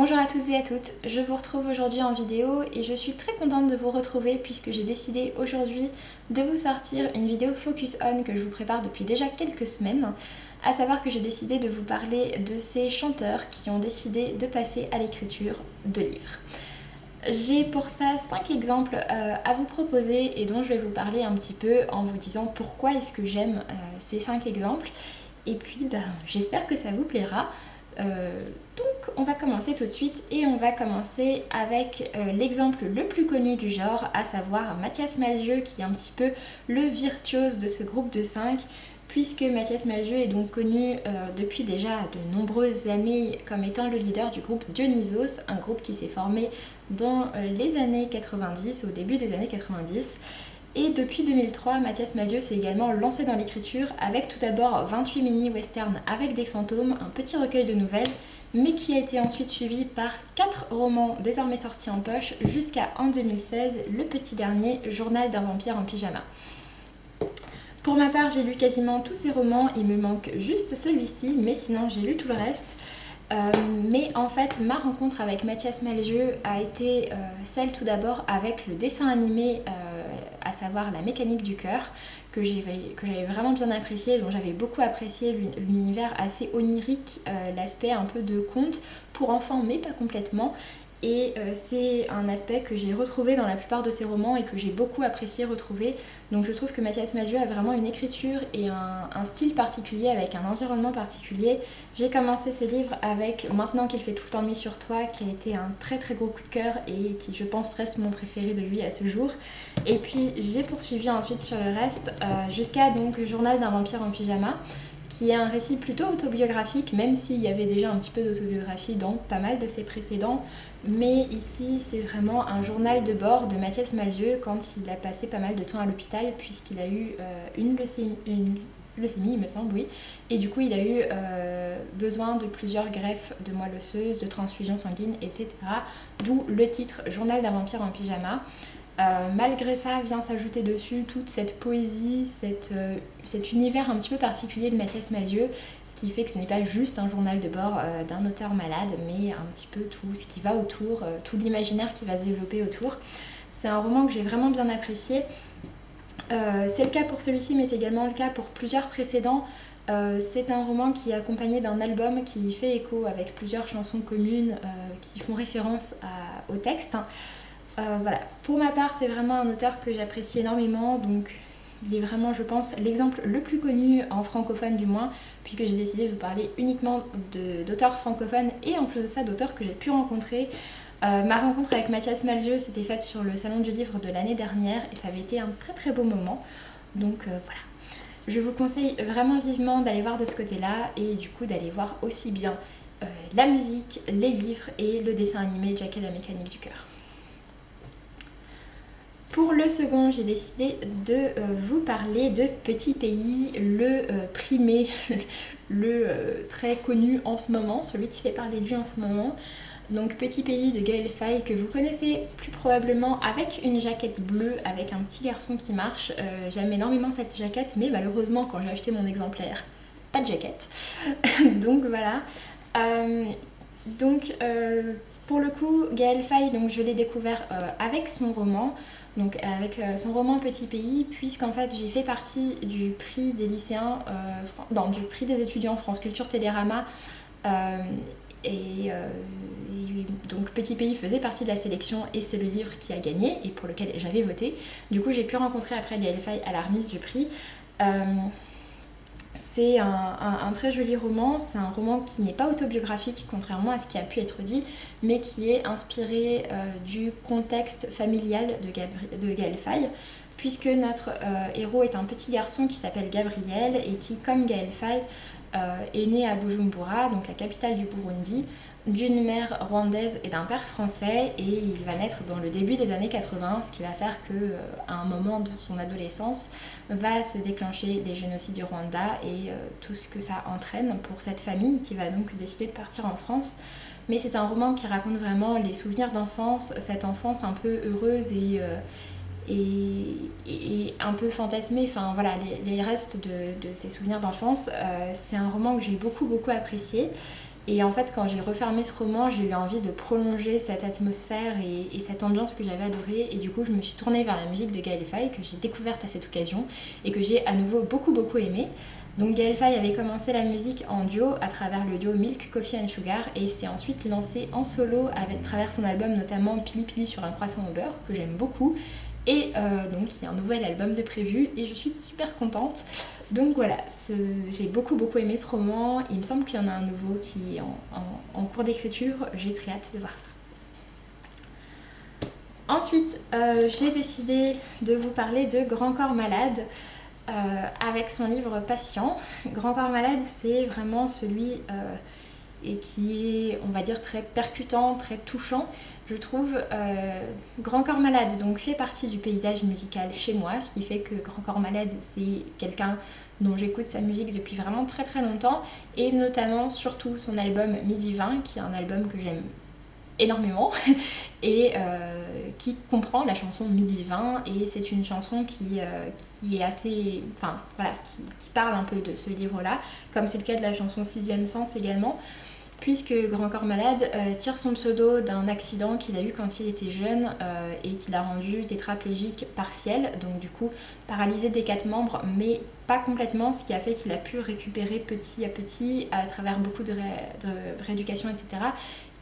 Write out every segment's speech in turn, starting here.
Bonjour à tous et à toutes, je vous retrouve aujourd'hui en vidéo et je suis très contente de vous retrouver puisque j'ai décidé aujourd'hui de vous sortir une vidéo Focus On que je vous prépare depuis déjà quelques semaines. À savoir que j'ai décidé de vous parler de ces chanteurs qui ont décidé de passer à l'écriture de livres. J'ai pour ça 5 exemples à vous proposer et dont je vais vous parler un petit peu en vous disant pourquoi est-ce que j'aime ces 5 exemples. Et puis j'espère que ça vous plaira. Donc on va commencer tout de suite et on va commencer avec l'exemple le plus connu du genre, à savoir Mathias Malzieu, qui est un petit peu le virtuose de ce groupe de 5, puisque Mathias Malzieu est donc connu depuis déjà de nombreuses années comme étant le leader du groupe Dionysos, un groupe qui s'est formé dans les années 90, au début des années 90. Et depuis 2003, Mathias Malzieu s'est également lancé dans l'écriture avec tout d'abord 28 mini-westerns avec des fantômes, un petit recueil de nouvelles, mais qui a été ensuite suivi par 4 romans désormais sortis en poche jusqu'à en 2016, le petit dernier, Journal d'un vampire en pyjama. Pour ma part, j'ai lu quasiment tous ces romans, il me manque juste celui-ci, mais sinon j'ai lu tout le reste. Mais en fait, ma rencontre avec Mathias Malzieu a été celle tout d'abord avec le dessin animé, à savoir La mécanique du cœur, que j'avais vraiment bien apprécié, dont j'avais beaucoup apprécié l'univers assez onirique, l'aspect un peu de conte pour enfants mais pas complètement. Et c'est un aspect que j'ai retrouvé dans la plupart de ses romans et que j'ai beaucoup apprécié retrouver. Donc je trouve que Mathias Malzieu a vraiment une écriture et un style particulier avec un environnement particulier. J'ai commencé ses livres avec Maintenant qu'il fait tout le temps nuit sur toi, qui a été un très très gros coup de cœur et qui je pense reste mon préféré de lui à ce jour. Et puis j'ai poursuivi ensuite sur le reste jusqu'à donc Journal d'un vampire en pyjama, qui est un récit plutôt autobiographique, même s'il y avait déjà un petit peu d'autobiographie dans pas mal de ses précédents. Mais ici, c'est vraiment un journal de bord de Mathias Malzieu quand il a passé pas mal de temps à l'hôpital, puisqu'il a eu une leucémie, il me semble, oui. Et du coup, il a eu besoin de plusieurs greffes de moelle osseuse, de transfusions sanguines, etc. D'où le titre Journal d'un vampire en pyjama. Malgré ça, vient s'ajouter dessus toute cette poésie, cet univers un petit peu particulier de Mathias Malzieu, ce qui fait que ce n'est pas juste un journal de bord d'un auteur malade, mais un petit peu tout ce qui va autour, tout l'imaginaire qui va se développer autour. C'est un roman que j'ai vraiment bien apprécié. C'est le cas pour celui-ci, mais c'est également le cas pour plusieurs précédents. C'est un roman qui est accompagné d'un album qui fait écho avec plusieurs chansons communes qui font référence au texte. Voilà. Pour ma part, c'est vraiment un auteur que j'apprécie énormément, donc il est vraiment, je pense, l'exemple le plus connu en francophone du moins, puisque j'ai décidé de vous parler uniquement d'auteurs francophones et en plus de ça d'auteurs que j'ai pu rencontrer. Ma rencontre avec Mathias Malzieu s'était faite sur le salon du livre de l'année dernière et ça avait été un très très beau moment, donc voilà. Je vous conseille vraiment vivement d'aller voir de ce côté-là et du coup d'aller voir aussi bien la musique, les livres et le dessin animé Jack et la mécanique du cœur. Pour le second, j'ai décidé de vous parler de Petit Pays, le primé, le très connu en ce moment, celui qui fait parler de lui en ce moment. Donc Petit Pays de Gaël Faye, que vous connaissez plus probablement avec une jaquette bleue avec un petit garçon qui marche. J'aime énormément cette jaquette, mais malheureusement quand j'ai acheté mon exemplaire, pas de jaquette. Donc voilà. Pour le coup, Gaël Faye, donc je l'ai découvert avec son roman. Donc avec son roman Petit Pays, puisqu'en fait j'ai fait partie du prix des lycéens, du prix des étudiants France Culture Télérama, donc Petit Pays faisait partie de la sélection et c'est le livre qui a gagné et pour lequel j'avais voté. Du coup j'ai pu rencontrer après Gaël Faye à la remise du prix. C'est un très joli roman, c'est un roman qui n'est pas autobiographique contrairement à ce qui a pu être dit, mais qui est inspiré du contexte familial de Gaël Faye, puisque notre héros est un petit garçon qui s'appelle Gabriel et qui, comme Gaël Faye, est né à Bujumbura, donc la capitale du Burundi, d'une mère rwandaise et d'un père français, et il va naître dans le début des années 80, ce qui va faire qu'à un moment de son adolescence va se déclencher les génocides du Rwanda et tout ce que ça entraîne pour cette famille qui va donc décider de partir en France. Mais c'est un roman qui raconte vraiment les souvenirs d'enfance, cette enfance un peu heureuse et un peu fantasmée, enfin voilà, les restes de ces souvenirs d'enfance. C'est un roman que j'ai beaucoup apprécié. Et en fait, quand j'ai refermé ce roman, j'ai eu envie de prolonger cette atmosphère et cette ambiance que j'avais adorée. Et du coup, je me suis tournée vers la musique de Gaël Faye, que j'ai découverte à cette occasion et que j'ai à nouveau beaucoup aimée. Donc Gaël Faye avait commencé la musique en duo à travers le duo Milk, Coffee and Sugar et s'est ensuite lancé en solo à travers son album notamment Pili Pili sur un croissant au beurre, que j'aime beaucoup. Et donc il y a un nouvel album de prévu et je suis super contente. Donc voilà, j'ai beaucoup aimé ce roman. Il me semble qu'il y en a un nouveau qui est en cours d'écriture. J'ai très hâte de voir ça. Ensuite, j'ai décidé de vous parler de Grand Corps Malade avec son livre Patient. Grand Corps Malade, c'est vraiment celui qui est, on va dire, très percutant, très touchant. Je trouve Grand Corps Malade donc fait partie du paysage musical chez moi, ce qui fait que Grand Corps Malade c'est quelqu'un dont j'écoute sa musique depuis vraiment très longtemps et notamment surtout son album Midi 20 qui est un album que j'aime énormément et qui comprend la chanson Midi 20 et c'est une chanson qui est assez, enfin voilà, qui parle un peu de ce livre là, comme c'est le cas de la chanson Sixième Sens également, puisque Grand Corps Malade tire son pseudo d'un accident qu'il a eu quand il était jeune et qui l'a rendu tétraplégique partiel, donc du coup paralysé des 4 membres, mais pas complètement, ce qui a fait qu'il a pu récupérer petit à petit à travers beaucoup de rééducation, etc.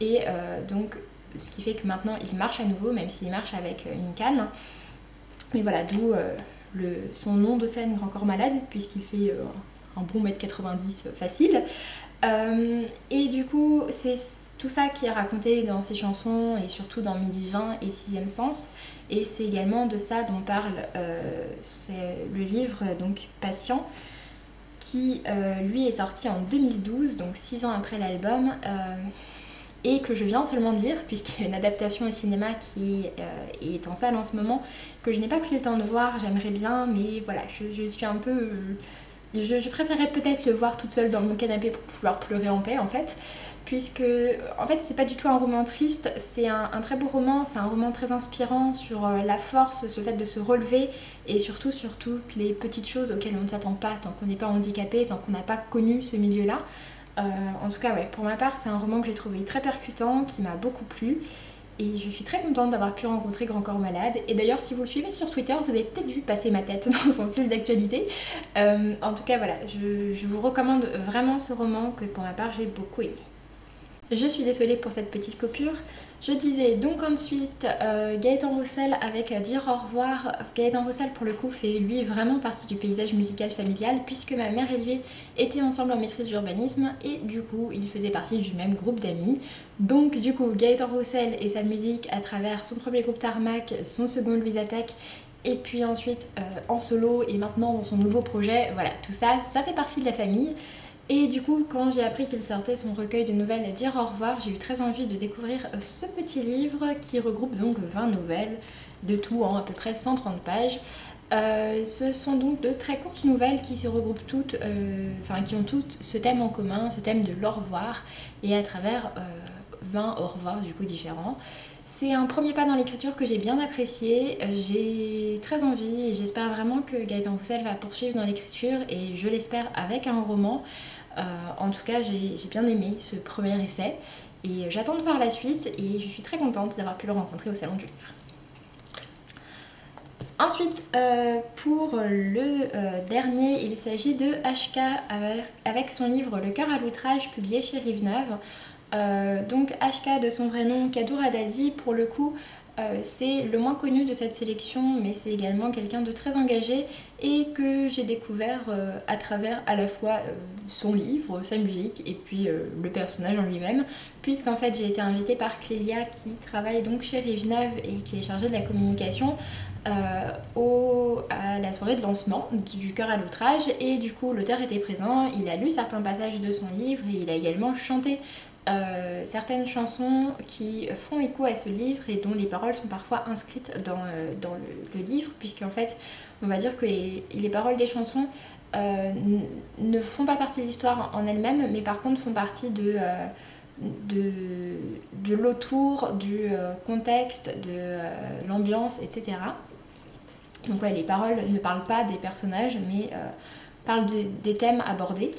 Et donc ce qui fait que maintenant il marche à nouveau, même s'il marche avec une canne. Mais voilà, d'où son nom de scène Grand Corps Malade, puisqu'il fait un bon 1m90 facile. Et du coup, c'est tout ça qui est raconté dans ses chansons et surtout dans Midi 20 et Sixième Sens. Et c'est également de ça dont parle c'est le livre donc Patient, qui lui est sorti en 2012, donc 6 ans après l'album. Et que je viens seulement de lire, puisqu'il y a une adaptation au cinéma qui est en salle en ce moment, que je n'ai pas pris le temps de voir, j'aimerais bien, mais voilà, je suis un peu... Je préférerais peut-être le voir toute seule dans mon canapé pour pouvoir pleurer en paix en fait, puisque en fait c'est pas du tout un roman triste, c'est un très beau roman, c'est un roman très inspirant sur la force, ce fait de se relever et surtout sur toutes les petites choses auxquelles on ne s'attend pas tant qu'on n'est pas handicapé, tant qu'on n'a pas connu ce milieu-là. En tout cas ouais, pour ma part c'est un roman que j'ai trouvé très percutant, qui m'a beaucoup plu. Et je suis très contente d'avoir pu rencontrer Grand Corps Malade. Et d'ailleurs, si vous le suivez sur Twitter, vous avez peut-être vu passer ma tête dans son fil d'actualité. En tout cas, voilà, je vous recommande vraiment ce roman que pour ma part, j'ai beaucoup aimé. Je suis désolée pour cette petite coupure. Je disais donc ensuite Gaëtan Roussel avec Dire au revoir. Gaëtan Roussel pour le coup fait lui vraiment partie du paysage musical familial puisque ma mère et lui étaient ensemble en maîtrise d'urbanisme et du coup ils faisaient partie du même groupe d'amis. Donc du coup Gaëtan Roussel et sa musique à travers son premier groupe Tarmac, son second Louise Attaque et puis ensuite en solo et maintenant dans son nouveau projet, voilà tout ça, ça fait partie de la famille. Et du coup, quand j'ai appris qu'il sortait son recueil de nouvelles à Dire au revoir, j'ai eu très envie de découvrir ce petit livre qui regroupe donc 20 nouvelles, de tout en à peu près 130 pages. Ce sont donc de très courtes nouvelles qui se regroupent toutes, qui ont toutes ce thème en commun, ce thème de l'au revoir, et à travers 20 au revoir du coup différents. C'est un premier pas dans l'écriture que j'ai bien apprécié, j'ai très envie et j'espère vraiment que Gaëtan Roussel va poursuivre dans l'écriture et je l'espère avec un roman. En tout cas j'ai bien aimé ce premier essai et j'attends de voir la suite et je suis très contente d'avoir pu le rencontrer au salon du livre. Ensuite, pour le dernier, il s'agit de HK avec son livre Le cœur à l'outrage publié chez Rive Neuve. Donc HK de son vrai nom Kadour Haddadi, pour le coup c'est le moins connu de cette sélection mais c'est également quelqu'un de très engagé et que j'ai découvert à travers à la fois son livre, sa musique et puis le personnage en lui-même, puisqu'en fait j'ai été invitée par Clélia qui travaille donc chez Rive Neuve et qui est chargée de la communication à la soirée de lancement du cœur à l'outrage et du coup l'auteur était présent, il a lu certains passages de son livre et il a également chanté certaines chansons qui font écho à ce livre et dont les paroles sont parfois inscrites dans le livre, puisqu'en fait on va dire que les paroles des chansons ne font pas partie de l'histoire en elle-même, mais par contre font partie de l'autour, du contexte, de l'ambiance, etc. Donc ouais, les paroles ne parlent pas des personnages, mais parlent des thèmes abordés.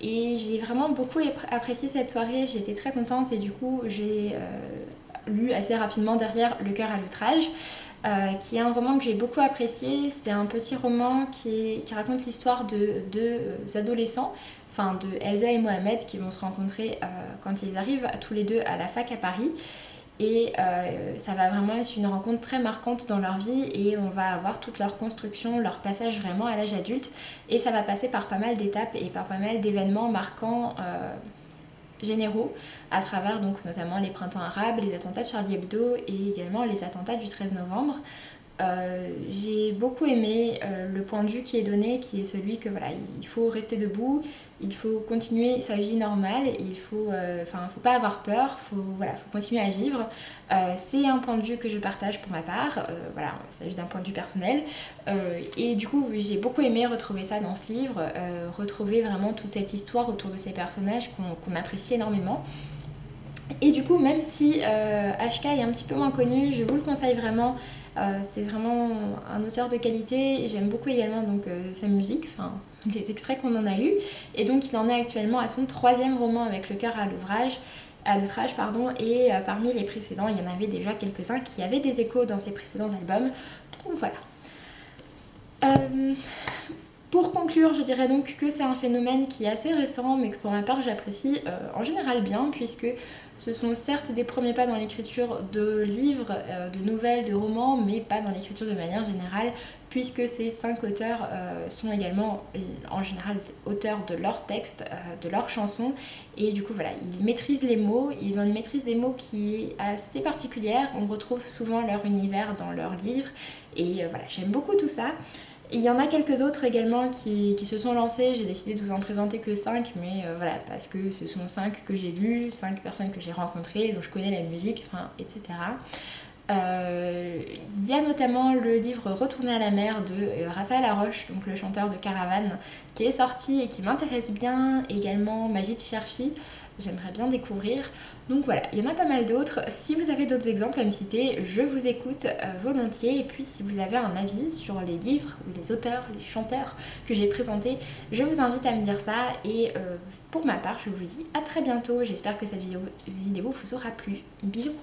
Et j'ai vraiment beaucoup apprécié cette soirée, j'étais très contente et du coup j'ai lu assez rapidement derrière Le cœur à l'outrage. Qui est un roman que j'ai beaucoup apprécié. C'est un petit roman qui raconte l'histoire de deux adolescents, enfin de Elsa et Mohamed, qui vont se rencontrer quand ils arrivent tous les deux à la fac à Paris. Et ça va vraiment être une rencontre très marquante dans leur vie et on va avoir toute leur construction, leur passage vraiment à l'âge adulte. Et ça va passer par pas mal d'étapes et par pas mal d'événements marquants généraux à travers donc notamment les printemps arabes, les attentats de Charlie Hebdo et également les attentats du 13 novembre. J'ai beaucoup aimé le point de vue qui est donné, qui est celui que voilà, il faut rester debout, il faut continuer sa vie normale, faut pas avoir peur, faut continuer à vivre. C'est un point de vue que je partage pour ma part, voilà, il s'agit d'un point de vue personnel. Et du coup, j'ai beaucoup aimé retrouver ça dans ce livre, retrouver vraiment toute cette histoire autour de ces personnages qu'on apprécie énormément. Et du coup, même si HK est un petit peu moins connu, je vous le conseille vraiment. C'est vraiment un auteur de qualité. J'aime beaucoup également donc, sa musique, enfin les extraits qu'on en a eu. Et donc il en est actuellement à son 3e roman avec Le cœur à l'outrage, et parmi les précédents, il y en avait déjà quelques-uns qui avaient des échos dans ses précédents albums. Donc voilà. Pour conclure, je dirais donc que c'est un phénomène qui est assez récent, mais que pour ma part j'apprécie en général bien, puisque ce sont certes des premiers pas dans l'écriture de livres, de nouvelles, de romans, mais pas dans l'écriture de manière générale, puisque ces 5 auteurs sont également en général auteurs de leurs textes, de leurs chansons, et du coup voilà, ils maîtrisent les mots, ils ont une maîtrise des mots qui est assez particulière, on retrouve souvent leur univers dans leurs livres, et voilà, j'aime beaucoup tout ça. Il y en a quelques autres également qui se sont lancés, j'ai décidé de vous en présenter que 5, mais voilà, parce que ce sont 5 que j'ai lus, 5 personnes que j'ai rencontrées, dont je connais la musique, enfin, etc. Il y a notamment le livre Retourner à la mer de Raphaël Laroche, donc le chanteur de Caravane, qui est sorti et qui m'intéresse bien, également Majid Cherfi, j'aimerais bien découvrir. Donc voilà, il y en a pas mal d'autres. Si vous avez d'autres exemples à me citer, je vous écoute volontiers. Et puis si vous avez un avis sur les livres, les auteurs, les chanteurs que j'ai présentés, je vous invite à me dire ça. Et pour ma part, je vous dis à très bientôt. J'espère que cette vidéo vous aura plu. Bisous!